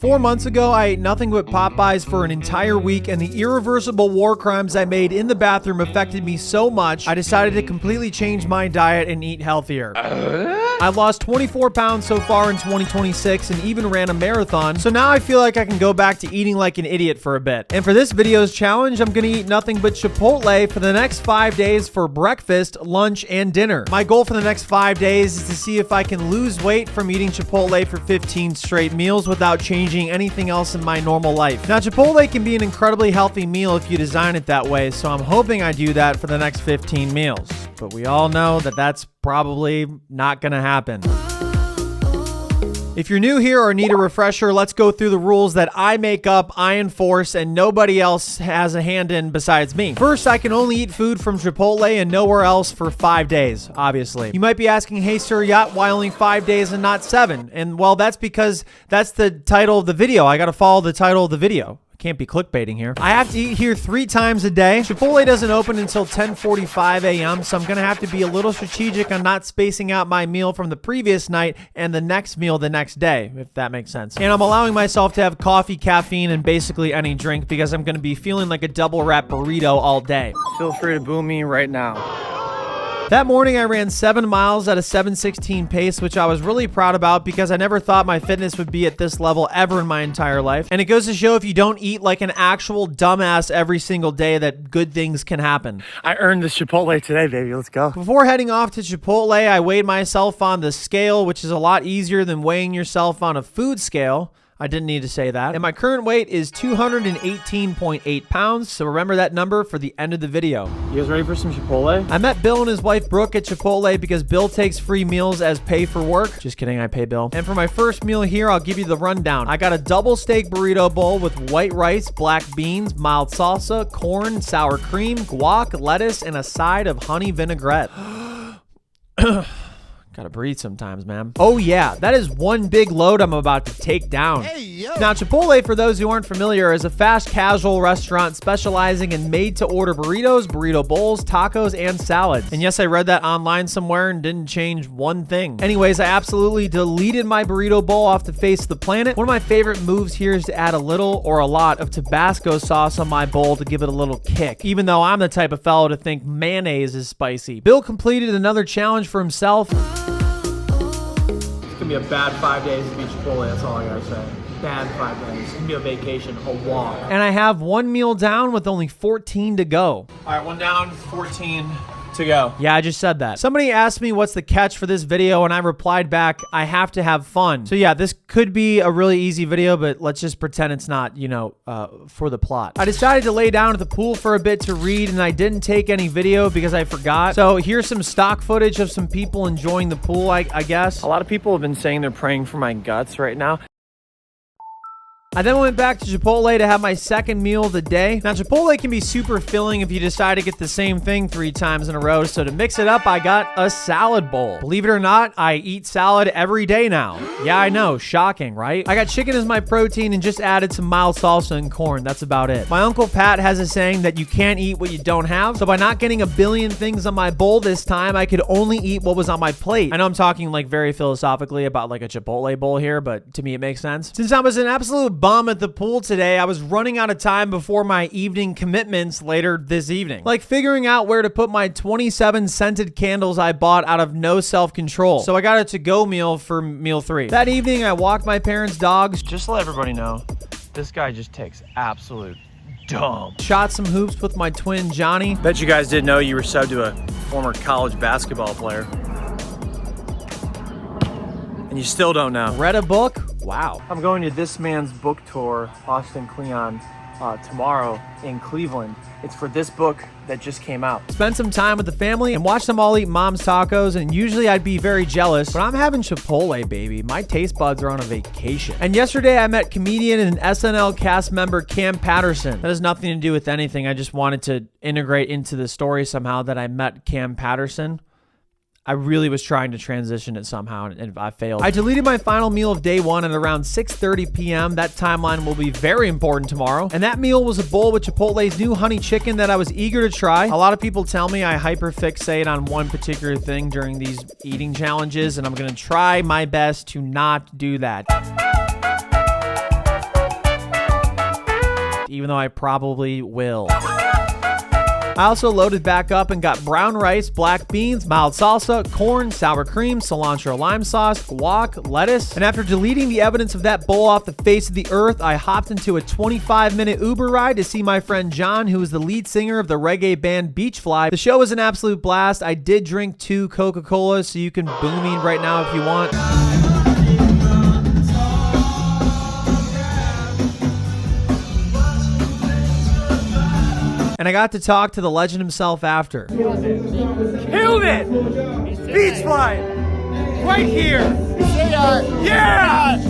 4 months ago, I ate nothing but Popeyes for an entire week, and the irreversible war crimes I made in the bathroom affected me so much, I decided to completely change my diet and eat healthier. I've lost 24 pounds so far in 2026 and even ran a marathon, so now I feel like I can go back to eating like an idiot for a bit. And for this video's challenge, I'm gonna eat nothing but Chipotle for the next 5 days for breakfast, lunch, and dinner. My goal for the next 5 days is to see if I can lose weight from eating Chipotle for 15 straight meals without changing anything else in my normal life. Now, Chipotle can be an incredibly healthy meal if you design it that way, so I'm hoping I do that for the next 15 meals. But we all know that that's probably not gonna happen. If you're new here or need a refresher, let's go through the rules that I make up, I enforce, and nobody else has a hand in besides me. First, I can only eat food from Chipotle and nowhere else for 5 days, obviously. You might be asking, hey Sir Yacht, why only 5 days and not 7? And well, that's because that's the title of the video. I gotta follow the title of the video. Can't be clickbaiting here. I have to eat here 3 times a day. Chipotle doesn't open until 10:45 a.m., so I'm gonna have to be a little strategic on not spacing out my meal from the previous night and the next meal the next day, if that makes sense. And I'm allowing myself to have coffee, caffeine, and basically any drink because I'm gonna be feeling like a double wrap burrito all day. Feel free to boo me right now. That morning, I ran 7 miles at a 7:16 pace, which I was really proud about because I never thought my fitness would be at this level ever in my entire life. And it goes to show if you don't eat like an actual dumbass every single day that good things can happen. I earned this Chipotle today, baby. Let's go. Before heading off to Chipotle, I weighed myself on the scale, which is a lot easier than weighing yourself on a food scale. I didn't need to say that. And my current weight is 218.8 pounds, so remember that number for the end of the video. You guys ready for some Chipotle? I met Bill and his wife Brooke at Chipotle because Bill takes free meals as pay for work. Just kidding, I pay Bill. And for my first meal here, I'll give you the rundown. I got a double steak burrito bowl with white rice, black beans, mild salsa, corn, sour cream, guac, lettuce, and a side of honey vinaigrette. Gotta breathe sometimes, man. Oh yeah, that is one big load I'm about to take down. Hey, yo. Now, Chipotle, for those who aren't familiar, is a fast casual restaurant specializing in made-to-order burritos, burrito bowls, tacos, and salads. And yes, I read that online somewhere and didn't change one thing. Anyways, I absolutely deleted my burrito bowl off the face of the planet. One of my favorite moves here is to add a little or a lot of Tabasco sauce on my bowl to give it a little kick, even though I'm the type of fellow to think mayonnaise is spicy. Bill completed another challenge for himself. It's gonna be a bad 5 days to be Chipotle, that's all I gotta say. Bad 5 days. It's gonna be a vacation, a walk. And I have one meal down with only 14 to go. All right, one down, 14 to go. Yeah, I just said that. Somebody asked me what's the catch for this video, and I replied back, I have to have fun. So yeah, this could be a really easy video, but let's just pretend it's not, you know, for the plot. I decided to lay down at the pool for a bit to read, and I didn't take any video because I forgot. So here's some stock footage of some people enjoying the pool, I guess. A lot of people have been saying they're praying for my guts right now. I then went back to Chipotle to have my second meal of the day. Now, Chipotle can be super filling if you decide to get the same thing 3 times in a row. So to mix it up, I got a salad bowl. Believe it or not, I eat salad every day now. Yeah, I know. Shocking, right? I got chicken as my protein and just added some mild salsa and corn. That's about it. My Uncle Pat has a saying that you can't eat what you don't have. So by not getting a billion things on my bowl this time, I could only eat what was on my plate. I know I'm talking like very philosophically about like a Chipotle bowl here, but to me it makes sense. Since I was an absolute bum at the pool today, I was running out of time before my evening commitments later this evening. Like figuring out where to put my 27 scented candles I bought out of no self-control. So I got a to-go meal for meal 3. That evening, I walked my parents' dogs. Just to let everybody know, this guy just takes absolute dump. Shot some hoops with my twin, Johnny. Bet you guys didn't know you were subbed to a former college basketball player. And you still don't know. Read a book? Wow. I'm going to this man's book tour, Austin Kleon, tomorrow in Cleveland. It's for this book that just came out. Spend some time with the family and watch them all eat mom's tacos, and usually I'd be very jealous, but I'm having Chipotle, baby. My taste buds are on a vacation. And yesterday I met comedian and SNL cast member Cam Patterson. That has nothing to do with anything. I just wanted to integrate into the story somehow that I met Cam Patterson. I really was trying to transition it somehow, and I failed. I deleted my final meal of day 1 at around 6:30 p.m. That timeline will be very important tomorrow. And that meal was a bowl with Chipotle's new honey chicken that I was eager to try. A lot of people tell me I hyperfixate on one particular thing during these eating challenges, and I'm gonna try my best to not do that. though I probably will. I also loaded back up and got brown rice, black beans, mild salsa, corn, sour cream, cilantro lime sauce, guac, lettuce, and after deleting the evidence of that bowl off the face of the earth, I hopped into a 25-minute Uber ride to see my friend John, who is the lead singer of the reggae band Beachfly. The show was an absolute blast. I did drink 2 Coca-Colas, so you can boo me right now if you want. And I got to talk to the legend himself after. Killed it! Beachfly! Right here! Yeah!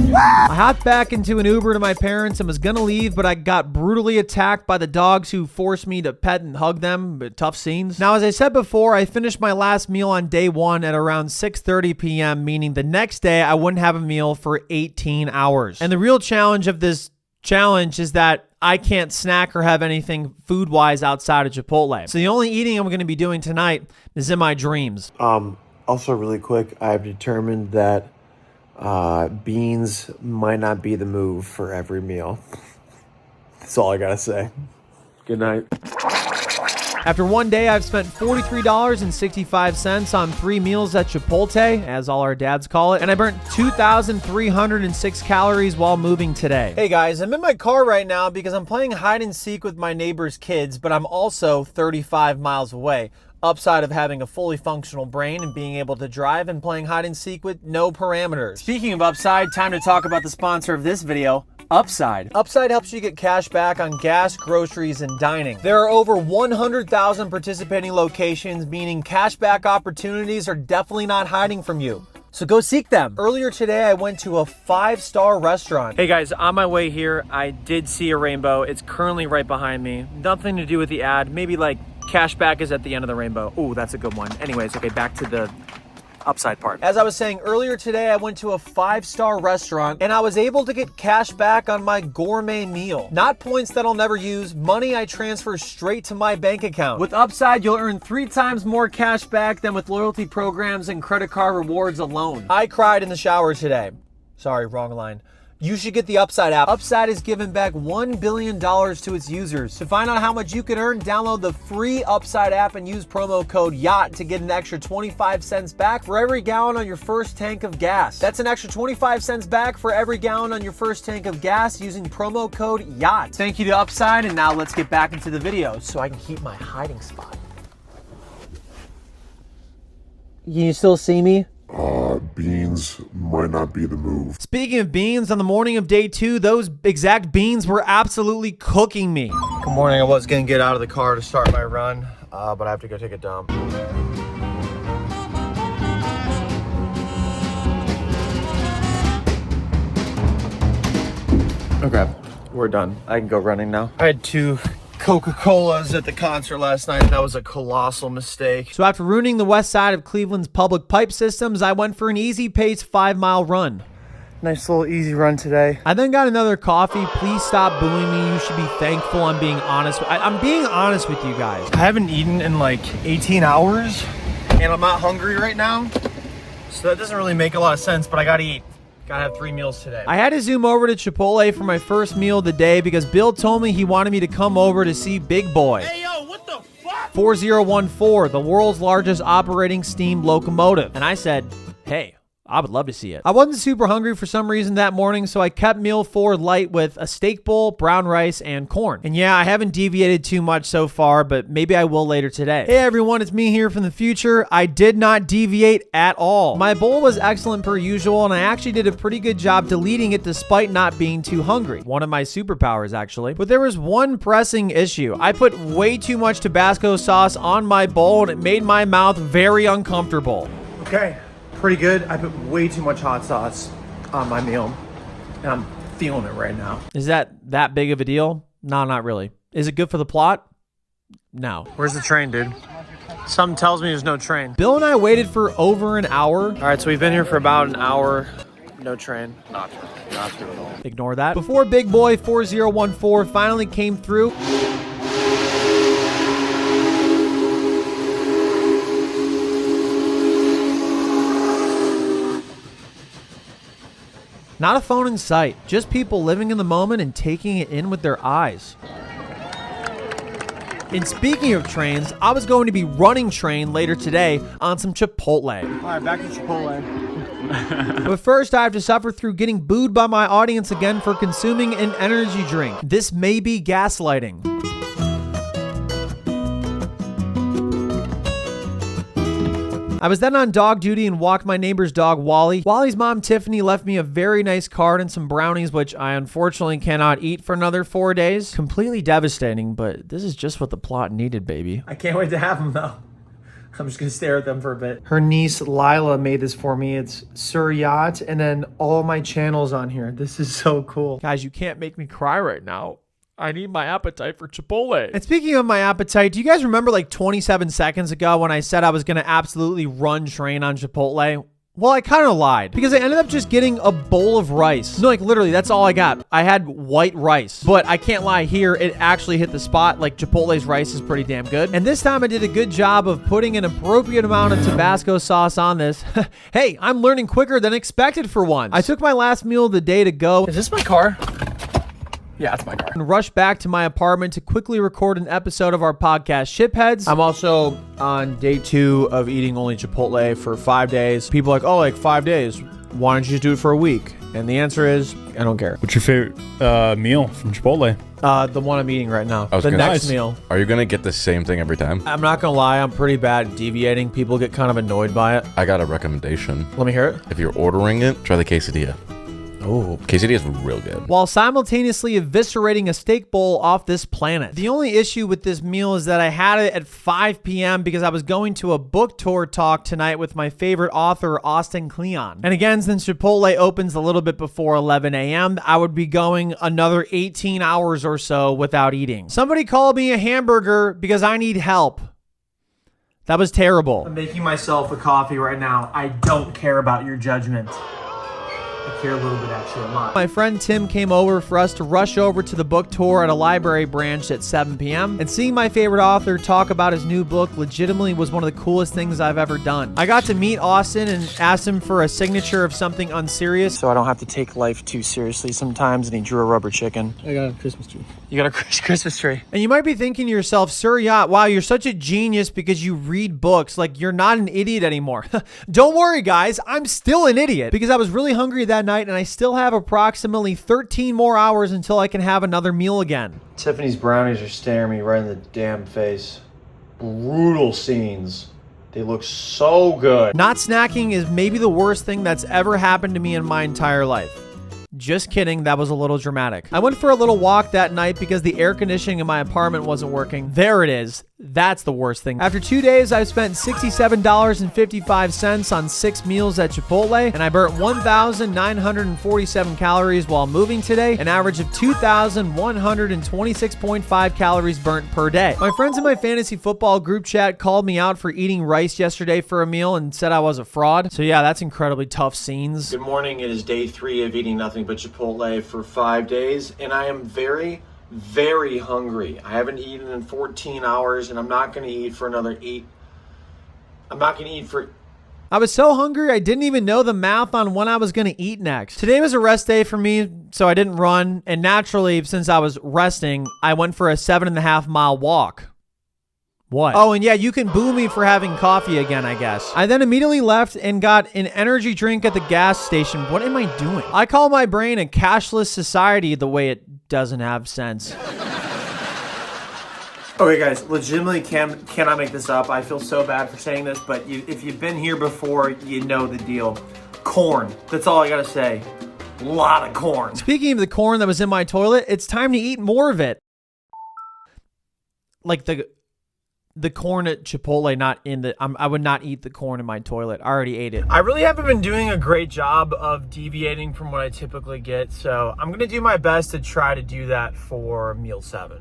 I hopped back into an Uber to my parents and was gonna leave, but I got brutally attacked by the dogs who forced me to pet and hug them. But tough scenes. Now, as I said before, I finished my last meal on day 1 at around 6:30 p.m., meaning the next day I wouldn't have a meal for 18 hours. And the real challenge of this challenge is that I can't snack or have anything food-wise outside of Chipotle. So the only eating I'm going to be doing tonight is in my dreams. Also really quick, I've determined that beans might not be the move for every meal. That's all I gotta say. Good night. After one day, I've spent $43.65 on 3 meals at Chipotle, as all our dads call it, and I burnt 2,306 calories while moving today. Hey guys, I'm in my car right now because I'm playing hide and seek with my neighbor's kids, but I'm also 35 miles away. Upside of having a fully functional brain and being able to drive and playing hide and seek with no parameters. Speaking of upside, time to talk about the sponsor of this video, Upside. Upside helps you get cash back on gas, groceries, and dining. There are over 100,000 participating locations, meaning cash back opportunities are definitely not hiding from you. So go seek them. Earlier today, I went to a 5-star restaurant. Hey guys, on my way here, I did see a rainbow. It's currently right behind me. Nothing to do with the ad. Maybe like cash back is at the end of the rainbow. Ooh, that's a good one. Anyways, okay, back to the upside part. As I was saying earlier today, I went to a 5-star restaurant and I was able to get cash back on my gourmet meal. Not points that I'll never use, money I transfer straight to my bank account. With Upside, you'll earn 3 times more cash back than with loyalty programs and credit card rewards alone. I cried in the shower today. Sorry, wrong line. You should get the Upside app. Upside is giving back $1 billion to its users. To find out how much you can earn, download the free Upside app and use promo code YACHT to get an extra 25 cents back for every gallon on your first tank of gas. That's an extra 25 cents back for every gallon on your first tank of gas using promo code YACHT. Thank you to Upside, and now let's get back into the video so I can keep my hiding spot. Can you still see me? Beans might not be the move. Speaking of beans, on the morning of day 2, those exact beans were absolutely cooking me. Good morning. I was gonna get out of the car to start my run, but I have to go take a dump. Okay, we're done. I can go running now. I had 2 Coca-Colas at the concert last night. That was a colossal mistake. So after ruining the west side of Cleveland's public pipe systems, I went for an easy-paced 5-mile run. Nice little easy run today. I then got another coffee. Please stop booing me. You should be thankful I'm being honest. I'm being honest with you guys. I haven't eaten in like 18 hours, and I'm not hungry right now. So that doesn't really make a lot of sense, but I gotta eat. Gotta have 3 meals today. I had to zoom over to Chipotle for my first meal of the day because Bill told me he wanted me to come over to see Big Boy. Hey, yo, what the fuck? 4014, the world's largest operating steam locomotive. And I said, hey, I would love to see it. I wasn't super hungry for some reason that morning, so I kept meal 4 light with a steak bowl, brown rice, and corn. And yeah, I haven't deviated too much so far, but maybe I will later today. Hey everyone, it's me here from the future. I did not deviate at all. My bowl was excellent per usual, and I actually did a pretty good job deleting it despite not being too hungry. One of my superpowers, actually. But there was one pressing issue. I put way too much Tabasco sauce on my bowl, and it made my mouth very uncomfortable. Okay. Pretty good. I put way too much hot sauce on my meal, and I'm feeling it right now. Is that big of a deal? No, not really. Is it good for the plot? No. Where's the train, dude? Something tells me there's no train. Bill and I waited for over an hour. All right, so we've been here for about an hour. No train. Not true at all. Ignore that. Before Big Boy 4014 finally came through, not a phone in sight, just people living in the moment and taking it in with their eyes. And speaking of trains, I was going to be running train later today on some Chipotle. All right, back to Chipotle. But first, I have to suffer through getting booed by my audience again for consuming an energy drink. This may be gaslighting. I was then on dog duty and walked my neighbor's dog, Wally. Wally's mom, Tiffany, left me a very nice card and some brownies, which I unfortunately cannot eat for another 4 days. Completely devastating, but this is just what the plot needed, baby. I can't wait to have them though. I'm just gonna stare at them for a bit. Her niece, Lila, made this for me. It's Suryat, and then all my channels on here. This is so cool. Guys, you can't make me cry right now. I need my appetite for Chipotle. And speaking of my appetite, do you guys remember like 27 seconds ago when I said I was going to absolutely run train on Chipotle? Well, I kind of lied because I ended up just getting a bowl of rice. No, like literally, that's all I got. I had white rice, but I can't lie here. It actually hit the spot. Like Chipotle's rice is pretty damn good. And this time I did a good job of putting an appropriate amount of Tabasco sauce on this. Hey, I'm learning quicker than expected for once. I took my last meal of the day to go. Is this my car? Yeah, it's my car. And rushed back to my apartment to quickly record an episode of our podcast, Shipheads. I'm also on day 2 of eating only Chipotle for 5 days. People are like, oh, like 5 days. Why don't you just do it for a week? And the answer is, I don't care. What's your favorite meal from Chipotle? The one I'm eating right now. The gonna- next Nice. meal. Are you gonna get the same thing every time? I'm not gonna lie, I'm pretty bad at deviating. People get kind of annoyed by it. I got a recommendation. Let me hear it. If you're ordering it, try the quesadilla. Oh. Quesadilla is real good. While simultaneously eviscerating a steak bowl off this planet. The only issue with this meal is that I had it at 5 p.m. because I was going to a book tour talk tonight with my favorite author, Austin Kleon. And again, since Chipotle opens a little bit before 11 a.m., I would be going another 18 hours or so without eating. Somebody called me a hamburger because I need help. That was terrible. I'm making myself a coffee right now. I don't care about your judgment. I care a little bit, actually, a lot. My friend Tim came over for us to rush over to the book tour at a library branch at 7 p.m. And seeing my favorite author talk about his new book legitimately was one of the coolest things I've ever done. I got to meet Austin and asked him for a signature of something unserious. So I don't have to take life too seriously sometimes, and he drew a rubber chicken. I got a Christmas tree. You got a Christmas tree. And you might be thinking to yourself, Suryat, wow, you're such a genius because you read books. Like, you're not an idiot anymore. Don't worry, guys. I'm still an idiot because I was really hungry that night and I still have approximately 13 more hours until I can have another meal again. Tiffany's brownies are staring me right in the damn face. Brutal scenes. They look so good. Not snacking is maybe the worst thing that's ever happened to me in my entire life. Just kidding, that was a little dramatic. I went for a little walk that night because the air conditioning in my apartment wasn't working. There it is. That's the worst thing. After 2 days, I've spent $67.55 on 6 meals at Chipotle, and I burnt 1,947 calories while moving today, an average of 2,126.5 calories burnt per day. My friends in my fantasy football group chat called me out for eating rice yesterday for a meal and said I was a fraud. So yeah, that's incredibly tough scenes. Good morning. It is day 3 of eating nothing but Chipotle for 5 days, and I am very hungry. I haven't eaten in 14 hours, and I'm not going to eat for another 8. I'm not going to eat for... I was so hungry, I didn't even know the math on when I was going to eat next. Today was a rest day for me, so I didn't run. And naturally, since I was resting, I went for a 7.5 mile walk. What? Oh, and yeah, you can boo me for having coffee again, I guess. I then immediately left and got an energy drink at the gas station. What am I doing? I call my brain a cashless society the way it doesn't have sense. Okay, guys, legitimately cannot make this up. I feel so bad for saying this, but if you've been here before, you know the deal. Corn. That's all I gotta say. A lot of corn. Speaking of the corn that was in my toilet, it's time to eat more of it. Like the corn at Chipotle, not in the... I would not eat the corn in my toilet. I already ate it. I really haven't been doing a great job of deviating from what I typically get, so I'm going to do my best to try to do that for meal 7.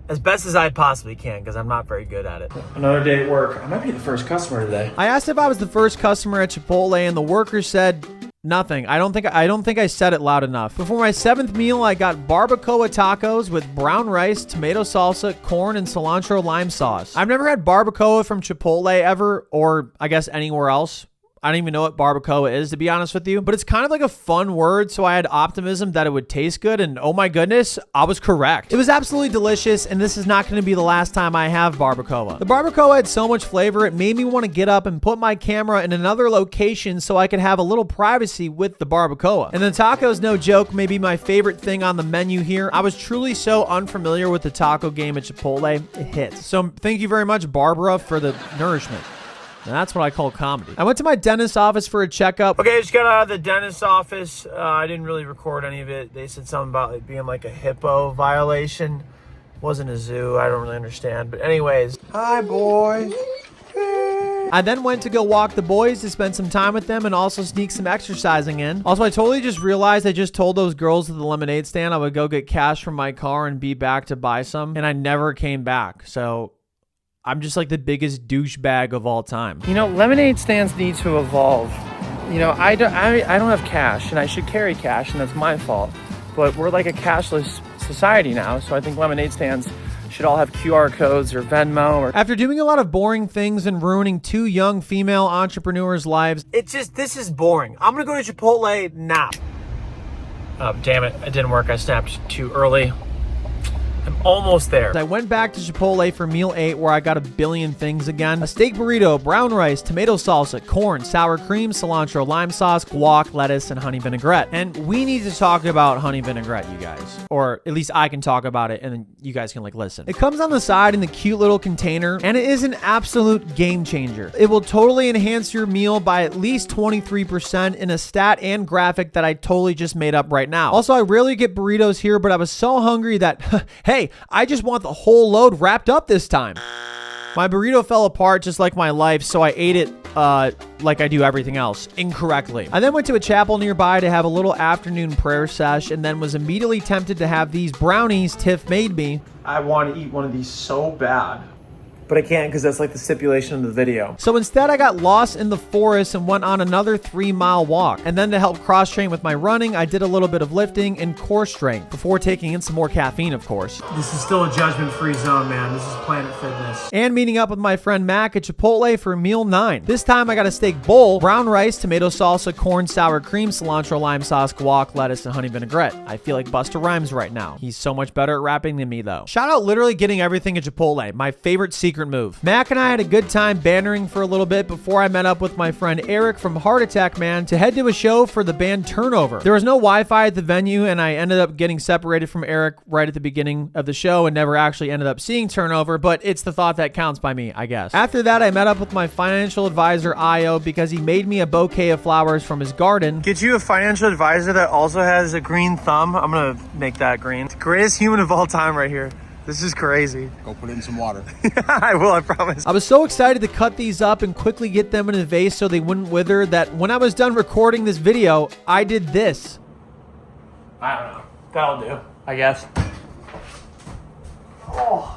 As best as I possibly can, because I'm not very good at it. Another day at work. I might be the first customer today. I asked if I was the first customer at Chipotle, and the worker said... nothing. I don't think I said it loud enough. Before my 7th meal, I got barbacoa tacos with brown rice, tomato salsa, corn, and cilantro lime sauce. I've never had barbacoa from Chipotle ever, or I guess anywhere else. I don't even know what barbacoa is, to be honest with you, but it's kind of like a fun word, so I had optimism that it would taste good, and oh my goodness, I was correct. It was absolutely delicious, and this is not going to be the last time I have barbacoa. The barbacoa had so much flavor, it made me want to get up and put my camera in another location so I could have a little privacy with the barbacoa. And the tacos, no joke, may be my favorite thing on the menu here. I was truly so unfamiliar with the taco game at Chipotle, it hits. So thank you very much, Barbara, for the nourishment. And that's what I call comedy. I went to my dentist's office for a checkup. Okay, I just got out of the dentist's office. I didn't really record any of it. They said something about it being like a hippo violation. It wasn't a zoo. I don't really understand. But anyways. Hi, boy. I then went to go walk the boys to spend some time with them and also sneak some exercising in. Also, I totally just realized I just told those girls at the lemonade stand I would go get cash from my car and be back to buy some, and I never came back. So I'm just like the biggest douchebag of all time. You know, lemonade stands need to evolve. You know, I don't have cash, and I should carry cash, and that's my fault. But we're like a cashless society now, so I think lemonade stands should all have QR codes or Venmo. Or after doing a lot of boring things and ruining two young female entrepreneurs' lives, this is boring. I'm gonna go to Chipotle now. Oh, damn it, it didn't work. I snapped too early. I'm almost there. I went back to Chipotle for meal 8, where I got a billion things again. A steak burrito, brown rice, tomato salsa, corn, sour cream, cilantro, lime sauce, guac, lettuce, and honey vinaigrette. And we need to talk about honey vinaigrette, you guys. Or at least I can talk about it, and then you guys can like listen. It comes on the side in the cute little container, and it is an absolute game changer. It will totally enhance your meal by at least 23% in a stat and graphic that I totally just made up right now. Also, I rarely get burritos here, but I was so hungry that, hey, I just want the whole load wrapped up this time. My burrito fell apart just like my life, so I ate it like I do everything else, incorrectly. I then went to a chapel nearby to have a little afternoon prayer sesh, and then was immediately tempted to have these brownies Tiff made me. I want to eat one of these so bad, but I can't because that's like the stipulation of the video. So instead, I got lost in the forest and went on another 3-mile walk. And then to help cross-train with my running, I did a little bit of lifting and core strength before taking in some more caffeine, of course. This is still a judgment-free zone, man. This is Planet Fitness. And meeting up with my friend Mac at Chipotle for meal 9. This time, I got a steak bowl, brown rice, tomato salsa, corn, sour cream, cilantro, lime sauce, guac, lettuce, and honey vinaigrette. I feel like Busta Rhymes right now. He's so much better at rapping than me, though. Shout out literally getting everything at Chipotle, my favorite secret move. Mac and I had a good time bantering for a little bit before I met up with my friend Eric from Heart Attack Man to head to a show for the band Turnover. There was no Wi-Fi at the venue, and I ended up getting separated from Eric right at the beginning of the show and never actually ended up seeing Turnover, but it's the thought that counts by me, I guess. After that, I met up with my financial advisor, Io, because he made me a bouquet of flowers from his garden. Get you a financial advisor that also has a green thumb. I'm gonna make that green. The greatest human of all time right here. This is crazy. Go put it in some water. I will, I promise. I was so excited to cut these up and quickly get them in a vase so they wouldn't wither that when I was done recording this video, I did this. I don't know. That'll do, I guess. Oh,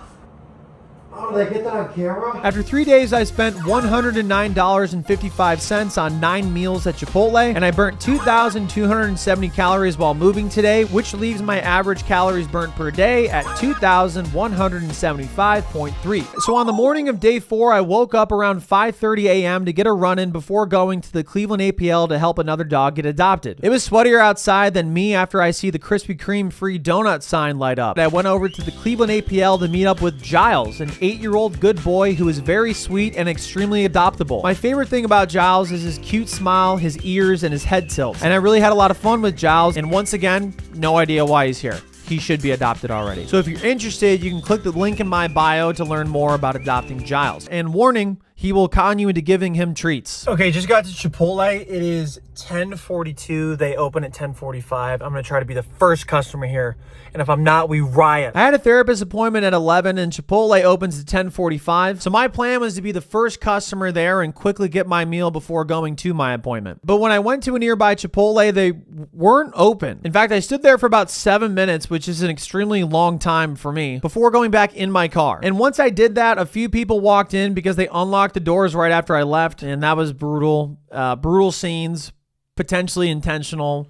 did I get that on camera? After 3 days, I spent $109.55 on 9 meals at Chipotle, and I burnt 2,270 calories while moving today, which leaves my average calories burnt per day at 2,175.3. So on the morning of day 4, I woke up around 5:30 a.m. to get a run in before going to the Cleveland APL to help another dog get adopted. It was sweatier outside than me after I see the Krispy Kreme free donut sign light up. I went over to the Cleveland APL to meet up with Giles, an 8-year-old good boy who is very sweet and extremely adoptable. My favorite thing about Giles is his cute smile, his ears, and his head tilt. And I really had a lot of fun with Giles, and once again, no idea why he's here. He should be adopted already. So if you're interested, you can click the link in my bio to learn more about adopting Giles. And warning, he will con you into giving him treats. Okay, just got to Chipotle. It is 10:42. They open at 10:45. I'm gonna try to be the first customer here. And if I'm not, we riot. I had a therapist appointment at 11 and Chipotle opens at 10:45. So my plan was to be the first customer there and quickly get my meal before going to my appointment. But when I went to a nearby Chipotle, they weren't open. In fact, I stood there for about 7 minutes, which is an extremely long time for me, before going back in my car. And once I did that, a few people walked in because they unlocked the doors right after I left, and that was brutal. Brutal scenes, potentially intentional.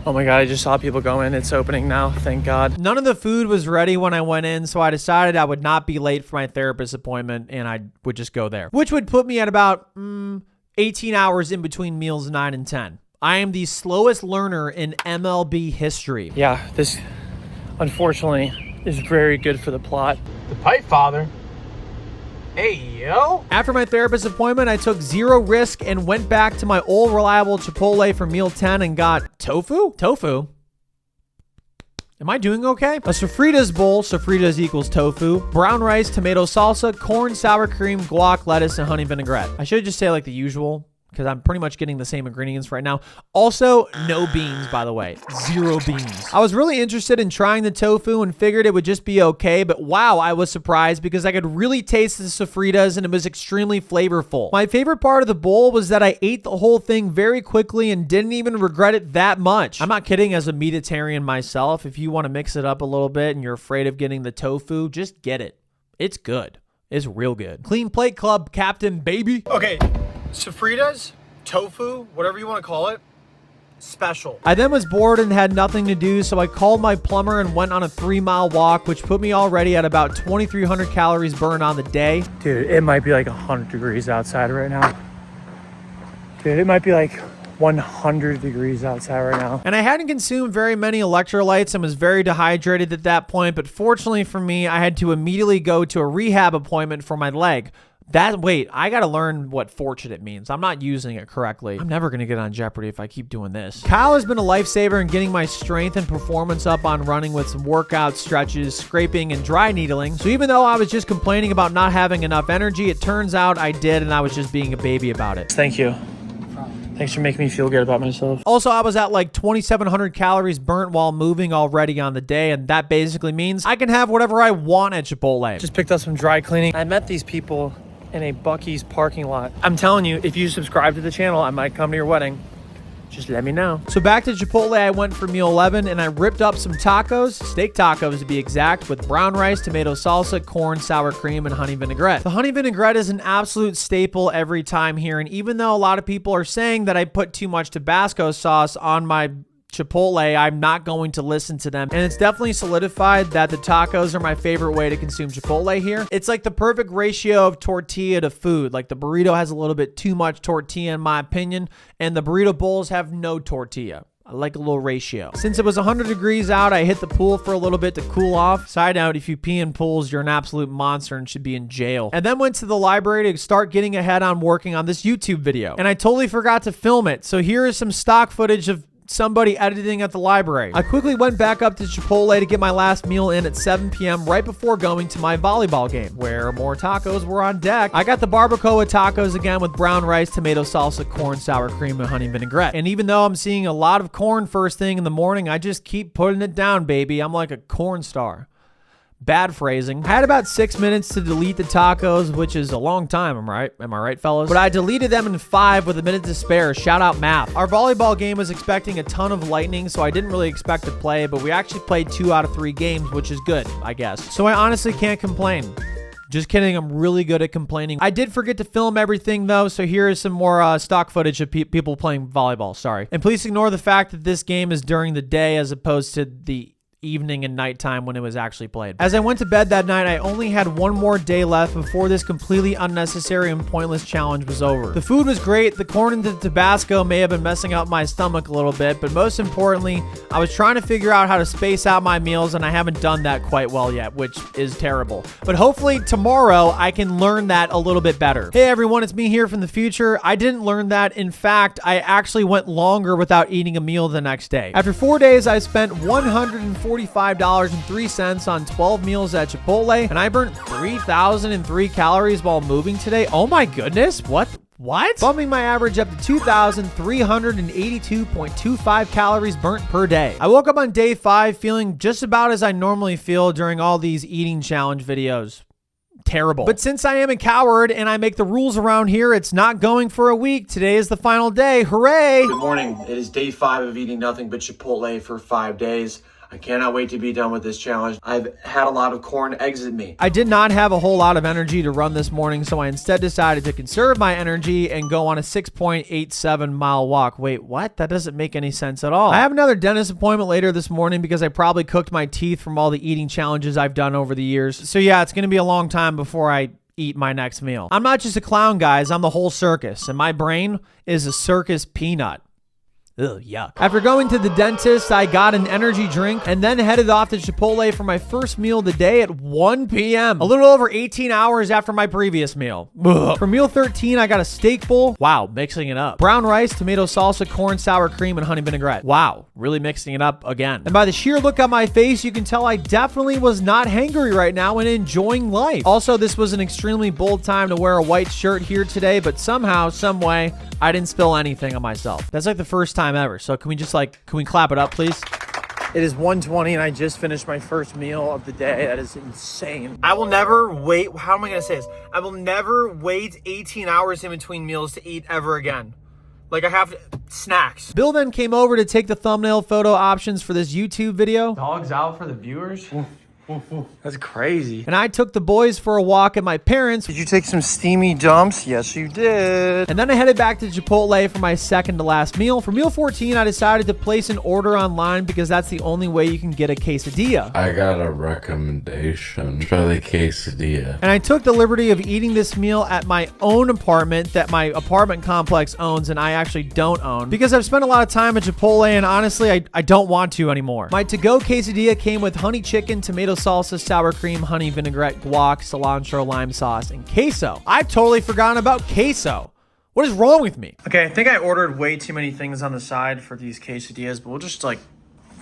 Oh my God, I just saw people go in. It's opening now, thank God. None of the food was ready when I went in, so I decided I would not be late for my therapist appointment and I would just go there, which would put me at about 18 hours in between meals 9 and 10. I am the slowest learner in MLB history. Yeah, this unfortunately is very good for the plot. The Pipe Father. Hey, yo. After my therapist appointment, I took zero risk and went back to my old reliable Chipotle for meal 10 and got tofu? Tofu? Am I doing okay? A sofritas bowl, sofritas equals tofu, brown rice, tomato salsa, corn, sour cream, guac, lettuce, and honey vinaigrette. I should just say like the usual, because I'm pretty much getting the same ingredients right now. Also, no beans, by the way. Zero beans. I was really interested in trying the tofu and figured it would just be okay, but wow, I was surprised because I could really taste the sofritas and it was extremely flavorful. My favorite part of the bowl was that I ate the whole thing very quickly and didn't even regret it that much. I'm not kidding, as a meatitarian myself, if you want to mix it up a little bit and you're afraid of getting the tofu, just get it. It's good. It's real good. Clean Plate Club, Captain, baby. Okay, sofritas, tofu, whatever you want to call it, special. I then was bored and had nothing to do, so I called my plumber and went on a 3-mile walk, which put me already at about 2,300 calories burned on the day. Dude, it might be like 100 degrees outside right now. Dude, it might be like 100 degrees outside right now. And I hadn't consumed very many electrolytes and was very dehydrated at that point, but fortunately for me, I had to immediately go to a rehab appointment for my leg. Wait, I gotta learn what fortunate means. I'm not using it correctly. I'm never gonna get on Jeopardy if I keep doing this. Kyle has been a lifesaver in getting my strength and performance up on running with some workout stretches, scraping, and dry needling. So even though I was just complaining about not having enough energy, it turns out I did, and I was just being a baby about it. Thank you. Thanks for making me feel good about myself. Also, I was at like 2,700 calories burnt while moving already on the day, and that basically means I can have whatever I want at Chipotle. Just picked up some dry cleaning. I met these people in a Buc-ee's parking lot. I'm telling you, if you subscribe to the channel, I might come to your wedding. Just let me know. So back to Chipotle, I went for meal 11 and I ripped up some tacos, steak tacos to be exact, with brown rice, tomato salsa, corn, sour cream, and honey vinaigrette. The honey vinaigrette is an absolute staple every time here, and even though a lot of people are saying that I put too much Tabasco sauce on my Chipotle, I'm not going to listen to them. And it's definitely solidified that the tacos are my favorite way to consume Chipotle here. It's like the perfect ratio of tortilla to food. Like the burrito has a little bit too much tortilla in my opinion, and the burrito bowls have no tortilla. I like a little ratio. Since it was 100 degrees out, I hit the pool for a little bit to cool off. Side note, if you pee in pools, you're an absolute monster and should be in jail. And then went to the library to start getting ahead on working on this YouTube video. And I totally forgot to film it. So here is some stock footage of somebody editing at the library. I quickly went back up to Chipotle to get my last meal in at 7 p.m. right before going to my volleyball game, where more tacos were on deck. I got the barbacoa tacos again with brown rice, tomato salsa, corn, sour cream, and honey vinaigrette. And even though I'm seeing a lot of corn first thing in the morning, I just keep putting it down, baby. I'm like a corn star. Bad phrasing. I had about 6 minutes to delete the tacos, which is a long time, am I right, fellas? But I deleted them in 5 with a minute to spare. Shout out math. Our volleyball game was expecting a ton of lightning, so I didn't really expect to play, but we actually played 2 out of 3 games, which is good, I guess. So I honestly can't complain. Just kidding, I'm really good at complaining. I did forget to film everything though, so here is some more stock footage of people playing volleyball, sorry. And please ignore the fact that this game is during the day as opposed to the evening and nighttime when it was actually played. As I went to bed that night, I only had one more day left before this completely unnecessary and pointless challenge was over. The food was great. The corn and the Tabasco may have been messing up my stomach a little bit, but most importantly, I was trying to figure out how to space out my meals, and I haven't done that quite well yet, which is terrible. But hopefully tomorrow I can learn that a little bit better. Hey everyone, it's me here from the future. I didn't learn that. In fact, I actually went longer without eating a meal the next day. After 4 days, I spent $145.03 on 12 meals at Chipotle, and I burnt 3,003 calories while moving today. Oh my goodness, what? Bumping my average up to 2,382.25 calories burnt per day. I woke up on day 5 feeling just about as I normally feel during all these eating challenge videos. Terrible. But since I am a coward and I make the rules around here, it's not going for a week. Today is the final day. Hooray! Good morning. It is day 5 of eating nothing but Chipotle for 5 days. I cannot wait to be done with this challenge. I've had a lot of corn exit me. I did not have a whole lot of energy to run this morning, so I instead decided to conserve my energy and go on a 6.87 mile walk. Wait, what? That doesn't make any sense at all. I have another dentist appointment later this morning because I probably cooked my teeth from all the eating challenges I've done over the years. So yeah, it's going to be a long time before I eat my next meal. I'm not just a clown, guys. I'm the whole circus, and my brain is a circus peanut. Ugh, yuck. After going to the dentist, I got an energy drink and then headed off to Chipotle for my first meal of the day at 1 p.m. A little over 18 hours after my previous meal. Ugh. For meal 13, I got a steak bowl. Wow, mixing it up. Brown rice, tomato salsa, corn, sour cream, and honey vinaigrette. Wow, really mixing it up again. And by the sheer look on my face, you can tell I definitely was not hangry right now and enjoying life. Also, this was an extremely bold time to wear a white shirt here today, but somehow, some way, I didn't spill anything on myself. That's like the first time ever. So can we just can we clap it up, please? It is 1:20 and I just finished my first meal of the day. That is insane. I will never wait. How am I going to say this? I will never wait 18 hours in between meals to eat ever again. Like I have snacks. Bill then came over to take the thumbnail photo options for this YouTube video. Dogs out for the viewers? That's crazy. And I took the boys for a walk at my parents'. Did you take some steamy dumps? Yes, you did. And then I headed back to Chipotle for my second to last meal. For meal 14, I decided to place an order online because that's the only way you can get a quesadilla. I got a recommendation. Try the quesadilla. And I took the liberty of eating this meal at my own apartment that my apartment complex owns and I actually don't own because I've spent a lot of time at Chipotle and honestly, I don't want to anymore. My to-go quesadilla came with honey chicken, tomato salsa, sour cream, honey vinaigrette, guac, cilantro, lime sauce, and queso. I've totally forgotten about queso. What is wrong with me? Okay, I think I ordered way too many things on the side for these quesadillas, but we'll just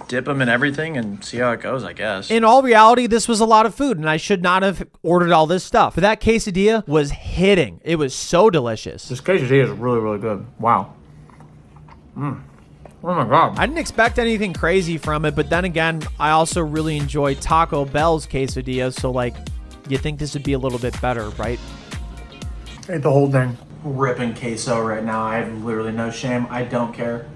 dip them in everything and see how it goes, I guess. In all reality, this was a lot of food and I should not have ordered all this stuff. But that quesadilla was hitting. It was so delicious. This quesadilla is really, really good. Wow. Oh my God. I didn't expect anything crazy from it, but then again, I also really enjoy Taco Bell's quesadilla, so you think this would be a little bit better, right? Ate the whole thing. Ripping queso right now. I have literally no shame. I don't care.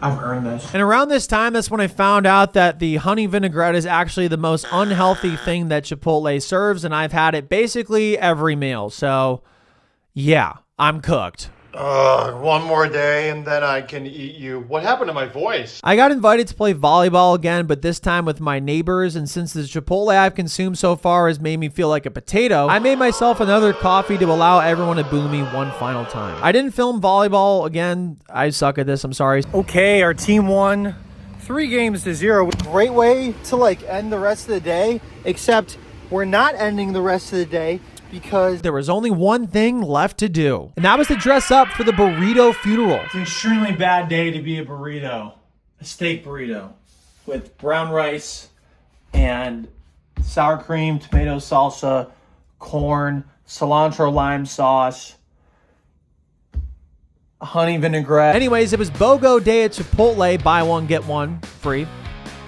I've earned this. And around this time, that's when I found out that the honey vinaigrette is actually the most unhealthy thing that Chipotle serves, and I've had it basically every meal. So, yeah, I'm cooked. One more day and then I can eat you. What happened to my voice? I got invited to play volleyball again, but this time with my neighbors, and since the Chipotle I've consumed so far has made me feel like a potato, I made myself another coffee to allow everyone to boo me one final time. I didn't film volleyball again. I suck at this, I'm sorry. Okay, our team won 3-0. Great way to end the rest of the day, except we're not ending the rest of the day because there was only one thing left to do, and that was to dress up for the burrito funeral. It's an extremely bad day to be a burrito, a steak burrito with brown rice and sour cream, tomato salsa, corn, cilantro lime sauce, honey vinaigrette. Anyways, it was BOGO day at Chipotle, buy one, get one free.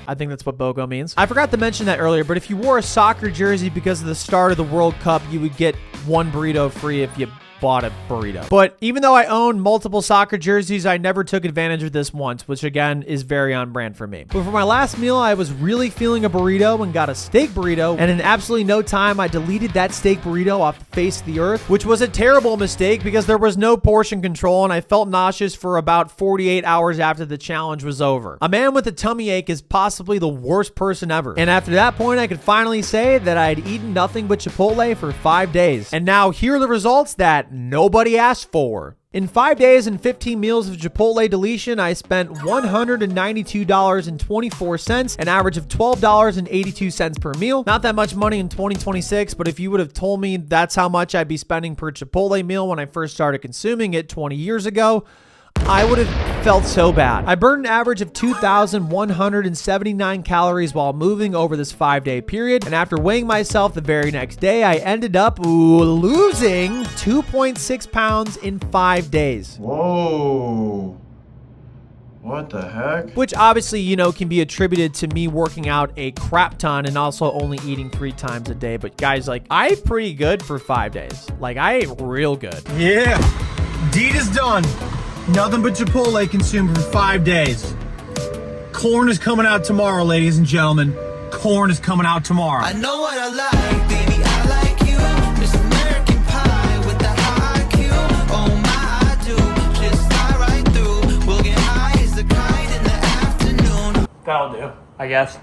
I think that's what BOGO means. I forgot to mention that earlier, but if you wore a soccer jersey because of the start of the World Cup, you would get one burrito free if you bought a burrito. But even though I own multiple soccer jerseys, I never took advantage of this once, which again is very on brand for me. But for my last meal, I was really feeling a burrito and got a steak burrito, and in absolutely no time, I deleted that steak burrito off the face of the earth, which was a terrible mistake because there was no portion control and I felt nauseous for about 48 hours after the challenge was over. A man with a tummy ache is possibly the worst person ever. And after that point, I could finally say that I had eaten nothing but Chipotle for 5 days. And now here are the results that nobody asked for. In 5 days and 15 meals of Chipotle deletion, I spent $192.24, an average of $12.82 per meal. Not that much money in 2026, but if you would have told me that's how much I'd be spending per Chipotle meal when I first started consuming it 20 years ago, I would have felt so bad. I burned an average of 2,179 calories while moving over this 5-day period, and after weighing myself the very next day, I ended up losing 2.6 pounds in 5 days. Whoa. What the heck? Which obviously, can be attributed to me working out a crap ton and also only eating 3 times a day. But guys, I ate pretty good for 5 days. I ate real good. Yeah, deed is done. Nothing but Chipotle consumed for 5 days. Corn is coming out tomorrow, ladies and gentlemen. Corn is coming out tomorrow. I know what I like, baby, I like you. Miss American Pie with the high Q. Oh my, I do. Just fly right through. We'll get high as the kite in the afternoon. That'll do, I guess.